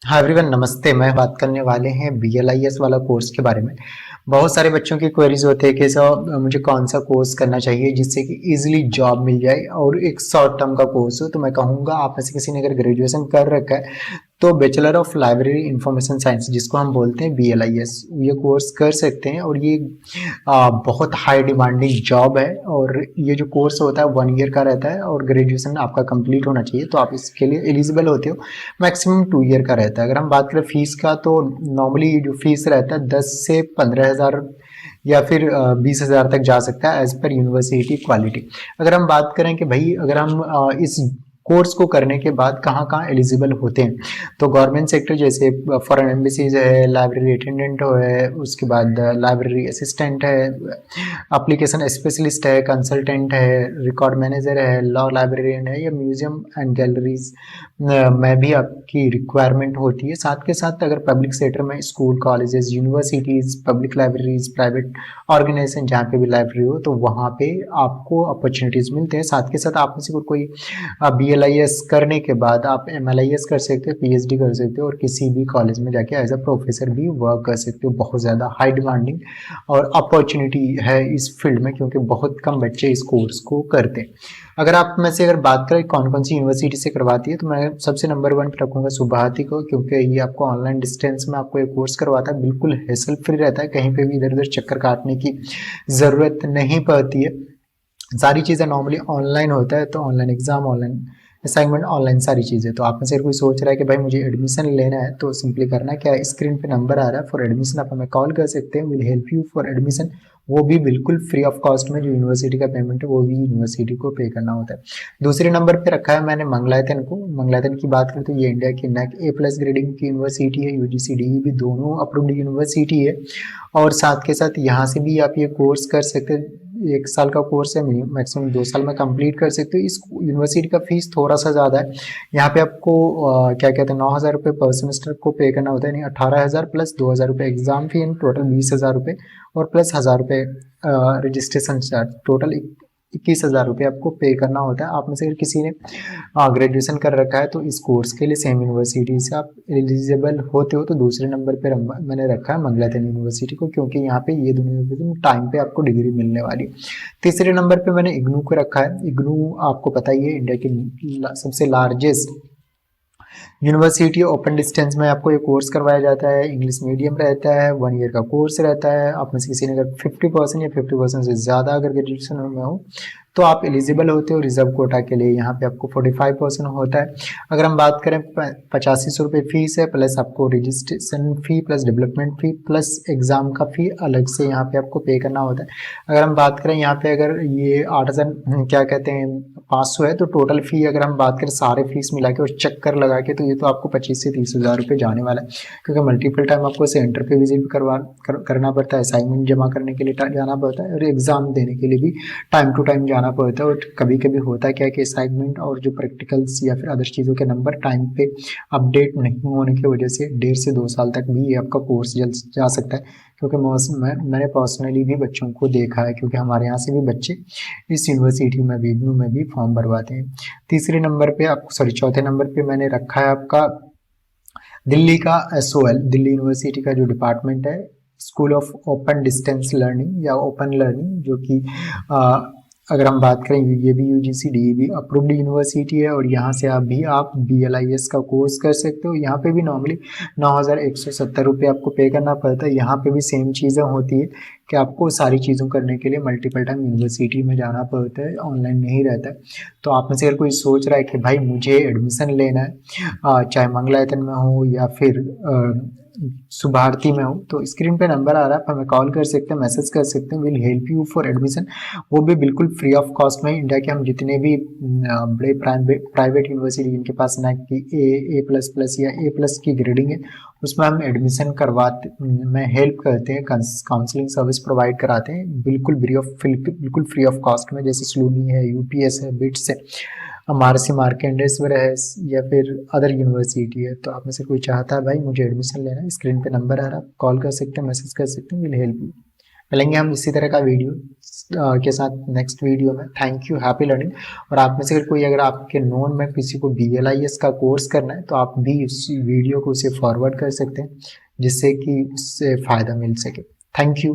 हाँ एवरीवन, नमस्ते। मैं बात करने वाले हैं BLIS वाला कोर्स के बारे में। बहुत सारे बच्चों की क्वेरीज होते हैं कि सर मुझे कौन सा कोर्स करना चाहिए जिससे कि इजीली जॉब मिल जाए और एक शॉर्ट टर्म का कोर्स हो। तो मैं कहूँगा आप में से किसी ने अगर ग्रेजुएशन कर रखा है तो bachelor of library information science जिसको हम बोलते हैं BLIS, ये कोर्स कर सकते हैं। और ये बहुत हाई डिमांडिंग जॉब है और ये जो कोर्स होता है 1 ईयर का रहता है और ग्रेजुएशन आपका कंप्लीट होना चाहिए तो आप इसके लिए एलिजिबल होते हो। मैक्सिमम 2 ईयर का रहता है। अगर हम बात करें फीस का तो नॉर्मली जो फीस रहता है 10 से 15 हज़ार या फिर 20 हज़ार तक जा सकता है एज पर यूनिवर्सिटी क्वालिटी। अगर हम बात करें कि भाई अगर हम इस कोर्स को करने के बाद कहाँ कहाँ एलिजिबल होते हैं तो गवर्नमेंट सेक्टर जैसे फॉरेन एम्बेसीज है, लाइब्रेरी अटेंडेंट है, उसके बाद लाइब्रेरी असिस्टेंट है, एप्लीकेशन स्पेशलिस्ट है, कंसल्टेंट है, रिकॉर्ड मैनेजर है, लॉ लाइब्रेरियन है या म्यूजियम एंड गैलरीज में भी आपकी रिक्वायरमेंट होती है। साथ के साथ अगर पब्लिक सेक्टर में school, colleges, universities, public libraries, private organisation जहाँ पे भी लाइब्रेरी हो तो वहाँ पे आपको अपॉर्चुनिटीज मिलते हैं। साथ के साथ आप में से कोई BLIS करने के बाद आप MLIS कर सकते हो, PhD कर सकते हो और किसी भी कॉलेज में जाके एज अ प्रोफेसर भी वर्क कर सकते हो। बहुत ज़्यादा हाई डिमांडिंग और अपॉर्चुनिटी है इस फील्ड में क्योंकि बहुत कम बच्चे इस कोर्स को करते हैं। अगर आप में से अगर बात करें कौन कौन सी यूनिवर्सिटी से करवाती है तो मैं सबसे नंबर 1 पे रखूँगा सुभारती को, क्योंकि ये आपको ऑनलाइन डिस्टेंस में आपको ये कोर्स करवाता है। बिल्कुल हेसल फ्री रहता है, कहीं पे भी इधर उधर चक्कर काटने की ज़रूरत नहीं पड़ती है। सारी चीज़ें नॉर्मली ऑनलाइन होता है तो online exam, online assignment, online सारी चीज़ें। तो आप में से कोई सोच रहा है कि भाई मुझे एडमिशन लेना है तो सिंपली करना क्या है, स्क्रीन पे नंबर आ रहा है फॉर एडमिशन, आप हमें कॉल कर सकते हैं। Will help you for admission, वो भी बिल्कुल फ्री ऑफ कॉस्ट में। जो यूनिवर्सिटी का पेमेंट है वो भी यूनिवर्सिटी को पे करना होता है। दूसरे नंबर पे रखा है मैंने मंगलायतन को। मंगलायतन की बात करें तो ये इंडिया की NAC A+ ग्रेडिंग की यूनिवर्सिटी है, UGC DE भी दोनों अप्रूव्ड यूनिवर्सिटी है। और साथ के साथ यहाँ से भी आप ये कोर्स कर सकते हैं। 1 साल का कोर्स है, मैक्सिमम 2 साल में कंप्लीट कर सकते हो। इस यूनिवर्सिटी का फीस थोड़ा सा ज़्यादा है। यहाँ पे आपको क्या कहते हैं 9 हज़ार रुपये पर सेमेस्टर को पे करना होता है, यानी 18 हज़ार प्लस 2 हज़ार रुपये एग्जाम फी, एंड टोटल 20 हज़ार रुपये और प्लस 1,000 रुपये रजिस्ट्रेशन चार्ज, टोटल 21 हज़ार रुपये आपको पे करना होता है। आप में से अगर किसी ने ग्रेजुएशन कर रखा है तो इस कोर्स के लिए सेम यूनिवर्सिटी से आप एलिजिबल होते हो। तो दूसरे नंबर पे मैंने रखा है मंगलायतन यूनिवर्सिटी को, क्योंकि यहाँ पे ये दोनों यूनिवर्सिटी टाइम पे आपको डिग्री मिलने वाली है। तीसरे नंबर पे मैंने इग्नू को रखा है। इग्नू आपको पता ही है इंडिया की सबसे लार्जेस्ट यूनिवर्सिटी ओपन डिस्टेंस में आपको ये कोर्स करवाया जाता है। इंग्लिश मीडियम रहता है, 1 ईयर का कोर्स रहता है। आप में से किसी ने अगर 50% या 50% से ज़्यादा अगर ग्रेजुएशन में हो तो आप एलिजिबल होते हो रिजर्व कोटा के लिए। यहाँ पे आपको 45% होता है। अगर हम बात करें 8500 रुपये फीस है, प्लस आपको रजिस्ट्रेशन फ़ी प्लस डेवलपमेंट फ़ी प्लस एग्ज़ाम का फ़ी अलग से यहाँ पे आपको पे करना होता है। अगर हम बात करें यहाँ पे अगर ये 8,000 क्या कहते हैं 500 है तो टोटल फ़ी अगर हम बात करें सारे फीस मिला के और चक्कर लगा के तो ये तो आपको 25 से 30 हज़ार रुपये जाने वाला है, क्योंकि मल्टीपल टाइम आपको सेंटर पे विजिट करना पड़ता है, असाइनमेंट जमा करने के लिए जाना पड़ता है और एग्ज़ाम देने के लिए भी टाइम टू टाइम जाना पड़ता है। और कभी कभी होता है क्या कि असाइनमेंट और जो प्रैक्टिकल्स या फिर अदर चीज़ों के नंबर टाइम पे अपडेट नहीं होने की वजह से 1.5 से 2 साल तक भी ये आपका कोर्स जल जा सकता है। क्योंकि मैंने पर्सनली भी बच्चों को देखा है, क्योंकि हमारे यहाँ से भी बच्चे इस यूनिवर्सिटी में भी, इग्नू में भी फॉर्म भरवाते हैं। तीसरे नंबर पे आपको चौथे नंबर पे मैंने रखा है आपका दिल्ली का SOL, दिल्ली यूनिवर्सिटी का जो डिपार्टमेंट है, school of open distance learning या ओपन लर्निंग, जो कि अगर हम बात करें ये भी UGC DE अप्रूव्ड यूनिवर्सिटी है। और यहाँ से आप BLIS का कोर्स कर सकते हो। यहाँ पे भी नॉर्मली 9,170 रुपये आपको पे करना पड़ता है। यहाँ पे भी सेम चीज़ें होती है कि आपको सारी चीज़ों करने के लिए मल्टीपल टाइम यूनिवर्सिटी में जाना पड़ता है, ऑनलाइन नहीं रहता है। तो आप में से अगर कोई सोच रहा है कि भाई मुझे एडमिशन लेना है, चाहे मंगलायतन में हो या फिर सुभारती में हो, तो स्क्रीन पे नंबर आ रहा है, आप हमें कॉल कर सकते हैं, मैसेज कर सकते हैं। Will help you for admission, वो भी बिल्कुल फ्री ऑफ कॉस्ट में। इंडिया के हम जितने भी बड़े प्राइवेट यूनिवर्सिटी जिनके पास NAC की A++ या A+ की ग्रेडिंग है उसमें हम एडमिशन करवाते में हेल्प करते हैं, काउंसलिंग सर्विस प्रोवाइड कराते हैं बिल्कुल फ्री ऑफ कॉस्ट में। जैसे SLUNY है, UPS है, बिट्स है, महर्षि मार्कंडेश्वर है या फिर अदर यूनिवर्सिटी है। तो आप में से कोई चाहता है भाई मुझे एडमिशन लेना है, स्क्रीन पे नंबर आ रहा है, आप कॉल कर सकते हैं, मैसेज कर सकते हैं, विल हेल्प यू। मिलेंगे हम इसी तरह का वीडियो के साथ नेक्स्ट वीडियो में। Thank you, happy learning. और आप में से कोई अगर आपके नोन में किसी को BLIS का कोर्स करना है तो आप भी उस वीडियो को उसे फॉरवर्ड कर सकते हैं, जिससे कि उससे फ़ायदा मिल सके। Thank you.